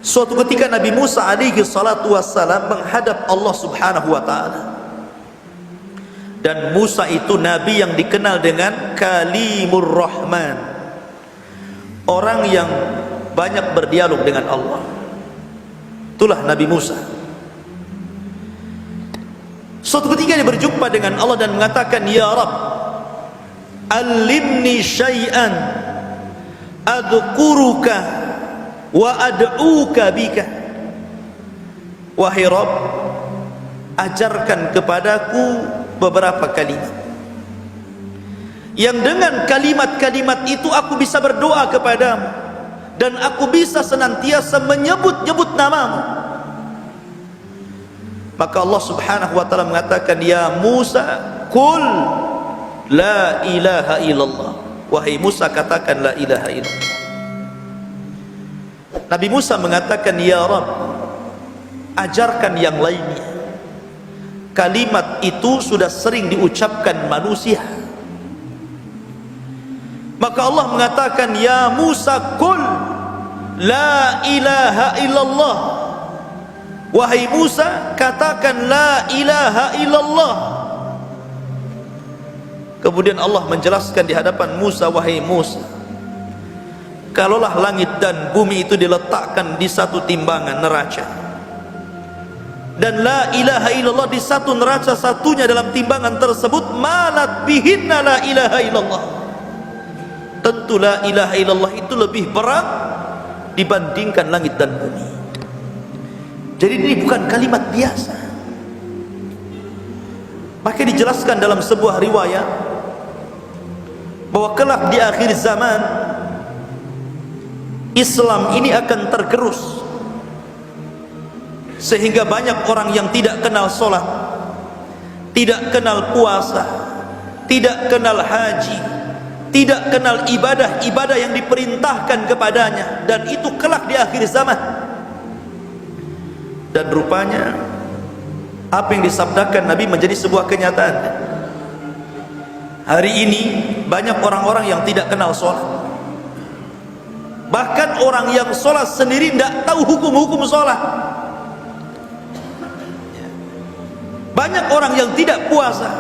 Suatu ketika Nabi Musa alaihi salatu wassalam menghadap Allah subhanahu wa ta'ala, dan Musa itu nabi yang dikenal dengan Kalimur Rahman, orang yang banyak berdialog dengan Allah. Itulah Nabi Musa. Suatu ketika dia berjumpa dengan Allah dan mengatakan, "Ya Rabb, allimni syai'an adhkuruka wa ad'uka bika." Wahai Rabb, ajarkan kepadaku beberapa kalimat yang dengan kalimat-kalimat itu aku bisa berdoa kepadamu dan aku bisa senantiasa menyebut-nyebut namamu. Maka Allah subhanahu wa ta'ala mengatakan, "Ya Musa, qul la ilaha illallah." Wahai Musa, katakan la ilaha illallah. Nabi Musa mengatakan, "Ya Rabb, ajarkan yang lainnya." Kalimat itu sudah sering diucapkan manusia. Maka Allah mengatakan, "Ya Musa, qul la ilaha illallah." Wahai Musa, katakan la ilaha illallah. Kemudian Allah menjelaskan di hadapan Musa, "Wahai Musa, kalaulah langit dan bumi itu diletakkan di satu timbangan neraca, dan la ilaha illallah di satu neraca satunya dalam timbangan tersebut, malat bihinna la ilaha illallah." Tentu la ilaha illallah itu lebih berat dibandingkan langit dan bumi. Jadi ini bukan kalimat biasa. Maka dijelaskan dalam sebuah riwayat bahwa kelak di akhir zaman Islam ini akan tergerus, sehingga banyak orang yang tidak kenal sholat, tidak kenal puasa, tidak kenal haji, tidak kenal ibadah-ibadah yang diperintahkan kepadanya, dan itu kelak di akhir zaman. Dan rupanya apa yang disabdakan Nabi menjadi sebuah kenyataan. Hari ini banyak orang-orang yang tidak kenal sholat. Bahkan orang yang sholat sendiri tidak tahu hukum-hukum sholat. Banyak orang yang tidak puasa.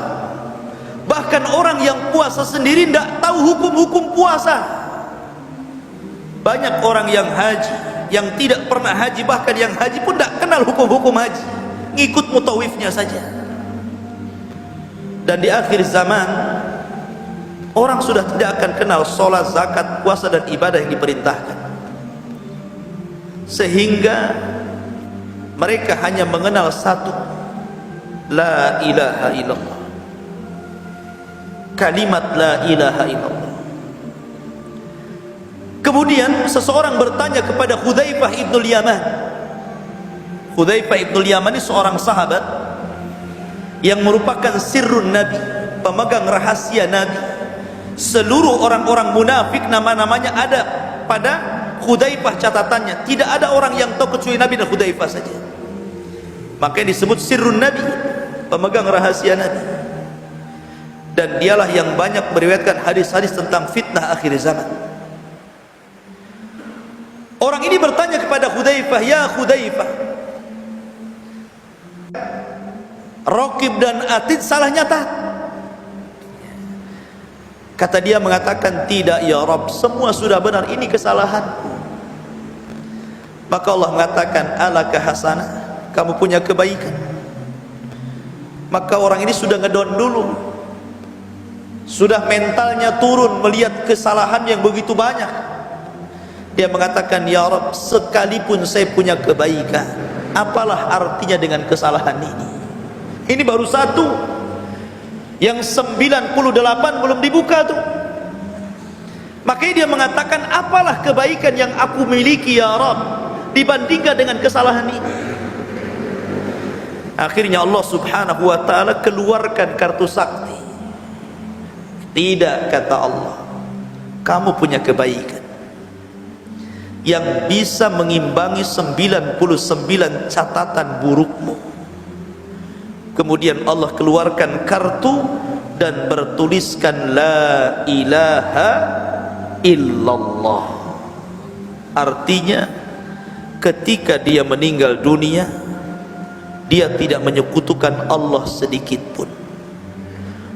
Bahkan orang yang puasa sendiri tidak tahu hukum-hukum puasa. Banyak orang yang haji, yang tidak pernah haji, bahkan yang haji pun tidak kenal hukum-hukum haji, ngikut mutawifnya saja. Dan di akhir zaman orang sudah tidak akan kenal sholat, zakat, puasa dan ibadah yang diperintahkan, sehingga mereka hanya mengenal satu, la ilaha illallah. Kalimat la ilaha illallah. Kemudian seseorang bertanya kepada Hudzaifah ibnul Yaman. Hudzaifah ibnul Yaman ini seorang sahabat yang merupakan sirrun Nabi, pemegang rahasia Nabi. Seluruh orang-orang munafik nama-namanya ada pada Hudzaifah catatannya. Tidak ada orang yang tahu kecuali Nabi dan Hudzaifah saja. Makanya disebut sirrun Nabi, pemegang rahasia Nabi. Dan dialah yang banyak meriwayatkan hadis-hadis tentang fitnah akhir zaman. Orang ini bertanya kepada Hudzaifah, "Ya Hudzaifah, Raqib dan Atid salah nyata?" Kata dia mengatakan, "Tidak ya Rabb, semua sudah benar, ini kesalahanku." Maka Allah mengatakan, "Alaka hasanah, kamu punya kebaikan." Maka orang ini sudah ngedon dulu, sudah mentalnya turun melihat kesalahan yang begitu banyak. Dia mengatakan, "Ya Rabb, sekalipun saya punya kebaikan, apalah artinya dengan kesalahan ini? Ini baru satu, yang 98 belum dibuka tuh." Makanya dia mengatakan, "Apalah kebaikan yang aku miliki ya Rabb dibandingkan dengan kesalahan ini?" Akhirnya Allah subhanahu wa ta'ala keluarkan kartu sakti. "Tidak," kata Allah, "kamu punya kebaikan yang bisa mengimbangi 99 catatan burukmu." Kemudian Allah keluarkan kartu dan bertuliskan la ilaha illallah. Artinya ketika dia meninggal dunia, dia tidak menyekutukan Allah sedikit pun.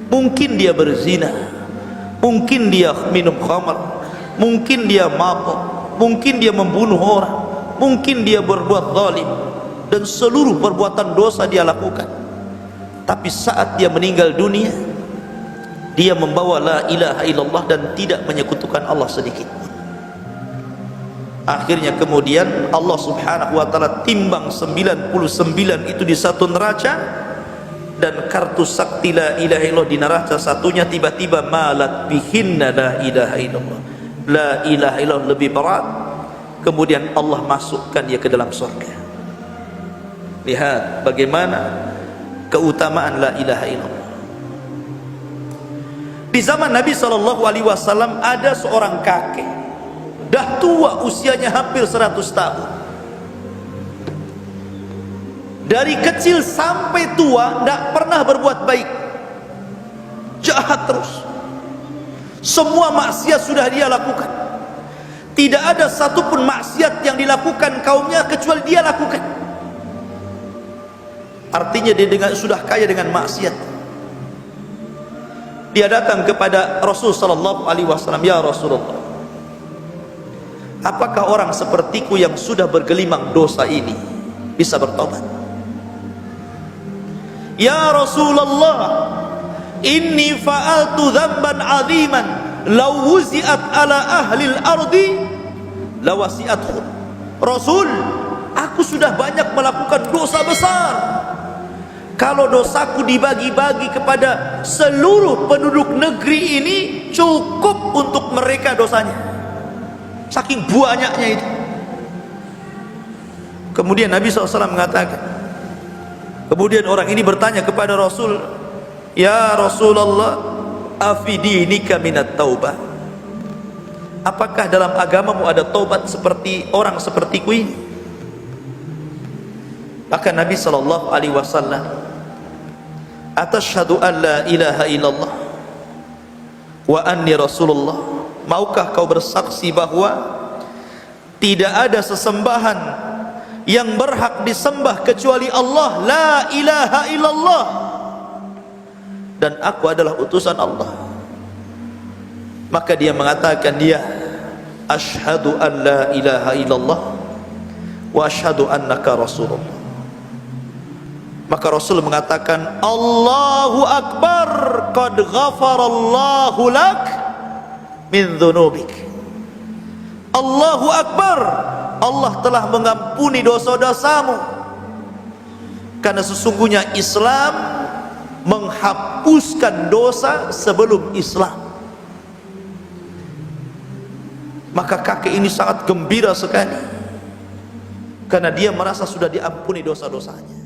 Mungkin dia berzina, mungkin dia minum khamar, mungkin dia mabuk, mungkin dia membunuh orang, mungkin dia berbuat zalim, dan seluruh perbuatan dosa dia lakukan. Tapi saat dia meninggal dunia, dia membawa la ilaha illallah dan tidak menyekutukan Allah sedikit pun. Akhirnya kemudian Allah subhanahu wa ta'ala timbang 99 itu di satu neraca, dan kartu sakti la ilaha illallah di neraca satunya tiba-tiba malat bihinna la ilaha illallah. La ilaha illallah lebih berat. Kemudian Allah masukkan dia ke dalam surga. Lihat bagaimana keutamaan la ilaha illallah. Di zaman Nabi SAW ada seorang kakek, dah tua, usianya hampir 100 tahun. Dari kecil sampai tua tidak pernah berbuat baik, jahat terus. Semua maksiat sudah dia lakukan. Tidak ada satupun maksiat yang dilakukan kaumnya kecuali dia lakukan. Artinya dia sudah kaya dengan maksiat. Dia datang kepada Rasul sallallahu alaihi wasallam, "Ya Rasulullah, apakah orang sepertiku yang sudah bergelimang dosa ini bisa bertobat?" "Ya Rasulullah, inni fa'altu dzamban 'aziman law wuzi'at ala ahli al-ardi lawasi'athu." Rasul, aku sudah banyak melakukan dosa besar. Kalau dosaku dibagi-bagi kepada seluruh penduduk negeri ini, cukup untuk mereka dosanya. Saking banyaknya itu. Kemudian Nabi SAW mengatakan, kemudian orang ini bertanya kepada Rasul, "Ya Rasulullah, afidinika minat taubah." Apakah dalam agamamu ada taubat seperti orang sepertiku ini? Maka Nabi SAW, "Atashhadu an la ilaha illallah wa anni Rasulullah?" Maukah kau bersaksi bahwa tidak ada sesembahan yang berhak disembah kecuali Allah, la ilaha illallah, dan aku adalah utusan Allah? Maka dia mengatakan, "Ya, asyhadu an la ilaha illallah wa asyhadu annaka Rasulullah." Maka Rasul mengatakan, "Allahu Akbar, qad ghafarallahu lak min dhunubik." Allahu Akbar, Allah telah mengampuni dosa-dosamu. Karena sesungguhnya Islam menghapuskan dosa sebelum Islam. Maka kakek ini sangat gembira sekali, karena dia merasa sudah diampuni dosa-dosanya.